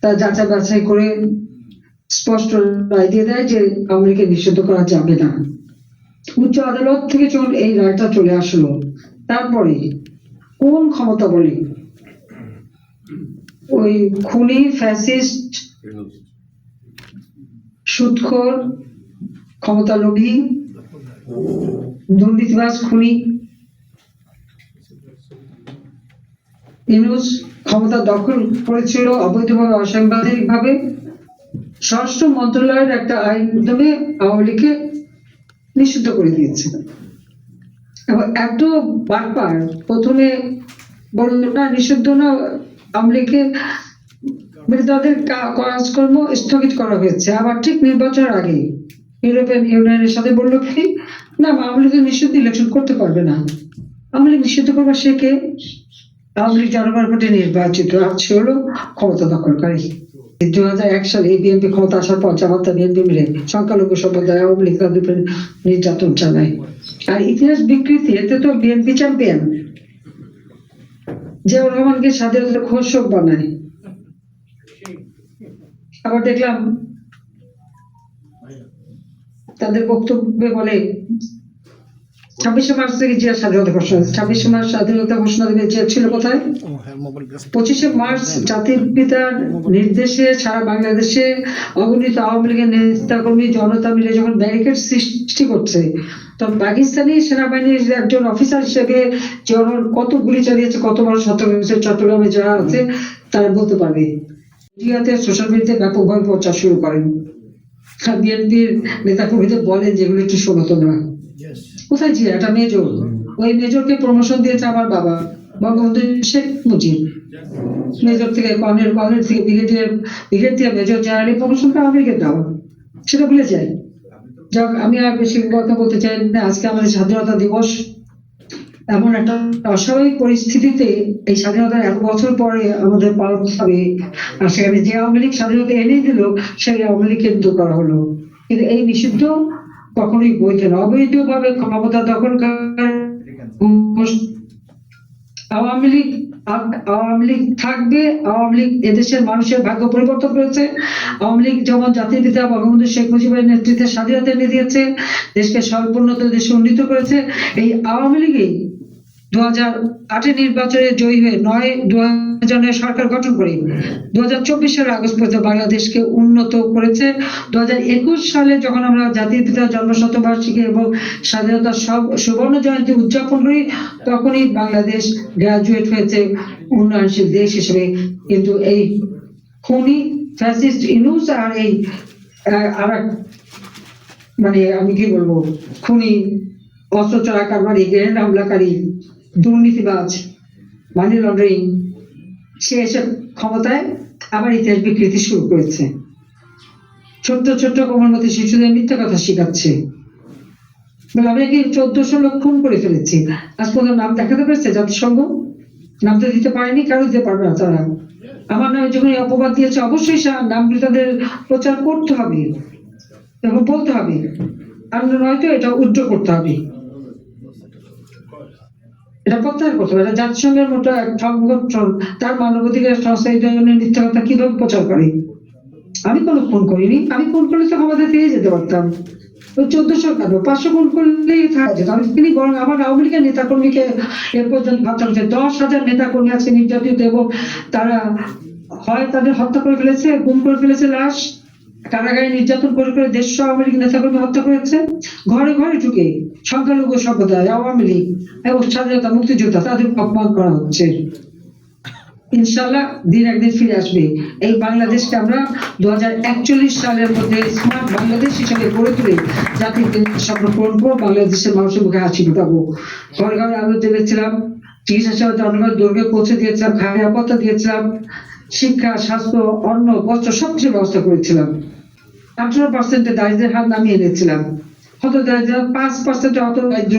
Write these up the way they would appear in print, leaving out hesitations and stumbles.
তা যাচাই বাছাই করে স্পষ্ট রায় দিয়ে দেয় যে আওয়ামী লীগকে নিষিদ্ধ করা যাবে না। উচ্চ আদালত থেকে যখন এই রায়টা চলে আসলো, তারপরে কোন ক্ষমতা বলে ওই খুনি, ফ্যাসিস্ট, সুদখোর, ক্ষমতা লোভী, দুর্নীতিবাজ খুনি ইউনূস ক্ষমতা দখল করেছিল অবৈধভাবে, অসাংবিধানিক ভাবে। স্বরাষ্ট্র মন্ত্রণালয়ের একটা আইন মাধ্যমে আওয়ামী লীগকে নিষিদ্ধ করে দিয়েছে। এবং এত বারবার প্রথমে বলল না নিষিদ্ধ না, আওয়ামী লীগকে তাদের কাজকর্ম স্থগিত করা হয়েছে। আবার ঠিক নির্বাচনের আগে ইউরোপিয়ান ইউনিয়নের সাথে বললো কি না আওয়ামী লীগ নিষিদ্ধ ইলেকশন করতে পারবে না। আওয়ামী লীগ নিষিদ্ধ করবার সে কে? আওয়ামী লীগ জনগণের ভোটে নির্বাচিত, সে হলো ক্ষমতা দখলকারী। 2001 সালে বিএনপি ক্ষমতা আসার পর জামাতা বিএনপি মিলে সংখ্যালঘু সম্প্রদায় আওয়ামী লীগ তাদের উপরে নির্যাতন চালায়। আর ইতিহাস বিকৃতি, এতে তো বিএনপি চ্যাম্পিয়ন। জিয়াউর রহমানকে স্বাধীনতা ঘোষক বানায়। আবার দেখলাম তাদের বক্তব্যে বলে 26শে মার্চ থেকে জিয়া স্বাধীনতা ঘোষণা, 26শে মার্চ স্বাধীনতা ঘোষণা দেবে জিয়া ছিল কোথায়? 25শে মার্চ জাতির পিতার নির্দেশে সারা বাংলাদেশে অগণিত আওয়ামী লীগের নেতাকর্মী জনতা মিলে যখন ব্যারিকেড সৃষ্টি করছে, তখন পাকিস্তানি সেনাবাহিনীর একজন অফিসার হিসেবে কত গুলি চালিয়েছে, কত মানুষ হত্যা করেছে চট্টগ্রামে যারা আছে তারা বলতে পারবে। জিয়াতে সোশ্যাল মিডিয়াতে ব্যাপকভাবে প্রচার শুরু করেন। বিএনপির নেতাকর্মীদের বলেন যেগুলো একটু শোনো তোমরা। কোথায় জিয়া? একটা মেজর, ওই মেজরকে প্রমোশন দিয়েছে আমার বাবা বঙ্গবন্ধু শেখ মুজিব। মেজর থেকে কর্নেল, কর্নেল থেকে ব্রিগেডিয়ার, ব্রিগেড থেকে মেজর জেনারেল, প্রমোশনটা আমেরিকার দেওয়া, সেটা ভুলে যায়। যাক, আমি আর বেশি কথা বলতে চাই না। আজকে আমাদের স্বাধীনতা দিবস। এমন একটা অস্বাভাবিক পরিস্থিতিতে এই স্বাধীনতার এত বছর পরে আমাদের পালন হবে, আর সেখানে যে আওয়ামী লীগ স্বাধীনতা এনে দিল সেই আওয়ামী লীগকে নিষিদ্ধ করা হলো। কিন্তু এই নিষিদ্ধ কখনোই বৈধ না। অবৈধভাবে ক্ষমতা দখল আওয়ামী লীগ থাকবে। আওয়ামী লীগ এদেশের মানুষের ভাগ্য পরিবর্তন করেছে। আওয়ামী লীগ যেমন জাতির পিতা বঙ্গবন্ধু শেখ মুজিবের নেতৃত্বে স্বাধীনতা এনে দিয়েছে, দেশকে সর্বোন্নত দেশে উন্নীত করেছে। এই আওয়ামী লীগই 2008 নির্বাচনে জয়ী হয়ে 2009 সরকার গঠন করে 2024 সালের আগস্ট পর্যন্ত বাংলাদেশকে উন্নত করেছে। 2021 সালে যখন আমরা জাতির পিতার জন্মশতবার্ষিকী এবং স্বাধীনতার সুবর্ণ জয়ন্তী উদযাপন করি, তখনই বাংলাদেশ গ্রাজুয়েট হয়েছে উন্নয়নশীল দেশ হিসেবে। কিন্তু এই খুনি ফ্যাসিস্ট ইউনূস আর এই মানে আমি কি বলবো, খুনি, অস্ত্র চোরাকারবারি, গ্রেনেড হামলাকারী, দুর্নীতিবাজ, মানি লন্ডারিং, সে এসব ক্ষমতায় আবার ইতিহাস বিকৃতি শুরু করেছে। ছোট্ট ছোট্ট কোমলমতি শিশুদের মিথ্যা কথা শিখাচ্ছে। আমরা কি 1400 লোক খুন করে ফেলেছি, আজ পর্যন্ত নাম দেখাতে পেরেছে জাতিসংঘ? নাম তো দিতে পারেনি, কারো দিতে পারবে না তারা। আমার নামে যখন অপবাদ দিয়েছে, অবশ্যই নামগুলি তাদের প্রচার করতে হবে এবং বলতে হবে, আর নয়তো এটা উজ্জ্বল করতে হবে, এটা প্রত্যাহার করতে হবে। জাতিসংঘের মতো এক সংগঠন তার মানবাধিকার সংস্থা এই ধরনের মিথ্যা কথা কিভাবে প্রচার করে? আমি কোনো খুন করিনি, আমি খুন করলে তো ক্ষমতা পেয়ে যেতে পারতাম। ওই 1400 কেন, 500 খুন করলেই থাকা যেত। আমি তিনি বরং আমার আওয়ামী লীগের নেতাকর্মীকে এ পর্যন্ত ভাবতে হচ্ছে 10,000 নেতাকর্মী আছে নির্যাতিত, এবং তারা হয় তাদের হত্যা করে ফেলেছে, গুম করে ফেলেছে লাশ, কারাগারে নির্যাতন করে করে দেশ আওয়ামী লীগ নেতাকর্মী হত্যা করেছে। ঘরে ঘরে ঢুকে সংখ্যালঘু সম্প্রদায়, আওয়ামী লীগ এবং স্বাধীনতা মুক্তিযোদ্ধা, তাদের অপমান করা হচ্ছে। ইনশাআল্লাহ দিন একদিন ফিরে আসবে। এই বাংলাদেশকে আমরা 2041 সালের মধ্যে স্মার্ট বাংলাদেশ হিসেবে গড়ে তুলে জাতির স্বপ্ন পূরণ করবো, বাংলাদেশের মানুষের মুখে হাসি ফোটাবো। ঘরে ঘরে আলো জ্বেলেছিলাম, চিকিৎসা সেবা জনগণের দুর্গে পৌঁছে দিয়েছিলাম, খাদ্য নিরাপত্তা দিয়েছিলাম, শিক্ষা, স্বাস্থ্য, অন্ন, বস্ত্র সবকিছু ব্যবস্থা করেছিলাম। 18% দারিদ্রের হার নামিয়ে এনেছিলাম। হত দারিদ্র 5% হত দারিদ্র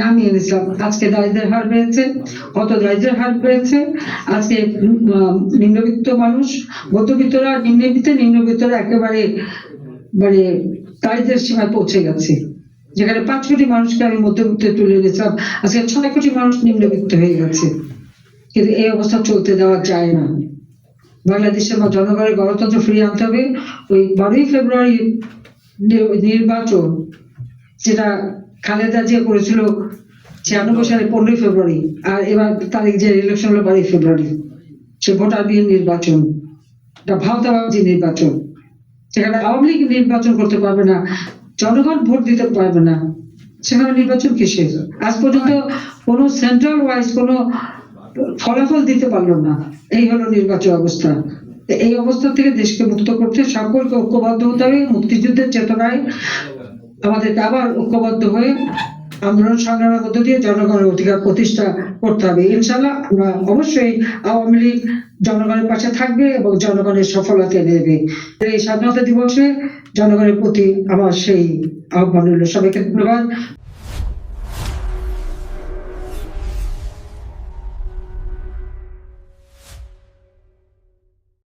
নামিয়ে এনেছিলাম। আজকে দারিদ্রের হার বেড়েছে, হত দারিদ্রের হার বেড়েছে। আজকে নিম্নবিত্ত মানুষ, মধ্যবিত্তরা, নিম্নবিত্তরা একেবারে মানে দারিদ্রের সীমায় পৌঁছে গেছে। যেখানে 5 কোটি মানুষকে আমি মধ্যবিত্তে তুলে এনেছিলাম, আজকে 6 কোটি মানুষ নিম্নবিত্ত হয়ে গেছে। কিন্তু এই অবস্থা চলতে দেওয়া যায় না। বাংলাদেশের জনগণের গণতন্ত্র ফিরিয়ে আনতে হবে। ওই 12ই ফেব্রুয়ারি নির্বাচন যেটা খালেদা জিয়া করেছিল 96 সালে 15ই ফেব্রুয়ারি, আর এবার তারিখ যে ইলেকশন হলো 12ই ফেব্রুয়ারি, সে ভোটার বিহীন নির্বাচন, এটা ভাওতাবাজি নির্বাচন, সেখানে আওয়ামী লীগ নির্বাচন করতে পারবে না, জনগণ ভোট দিতে পারবে না, সেখানে নির্বাচন কিসের? আজ পর্যন্ত কোনো সেন্ট্রাল ওয়াইজ কোনো ফলাফল দিতে পারলো না। এই হলো নির্বাচন অবস্থা। এই অবস্থা থেকে দেশকে মুক্ত করতে সকলকে ঐক্যবদ্ধ হতে হবে। মুক্তিযুদ্ধের চেতনায় আমাদেরকে আবার ঐক্যবদ্ধ হয়ে আন্দোলন সংগ্রামের মধ্য দিয়ে জনগণের অধিকার প্রতিষ্ঠা করতে হবে। ইনশাল্লাহ আমরা অবশ্যই আওয়ামী লীগ জনগণের পাশে থাকবে এবং জনগণের সফলতা এনে দেবে। এই স্বাধীনতা দিবসে জনগণের প্রতি আমার সেই আহ্বান রইল। সবাইকে ধন্যবাদ।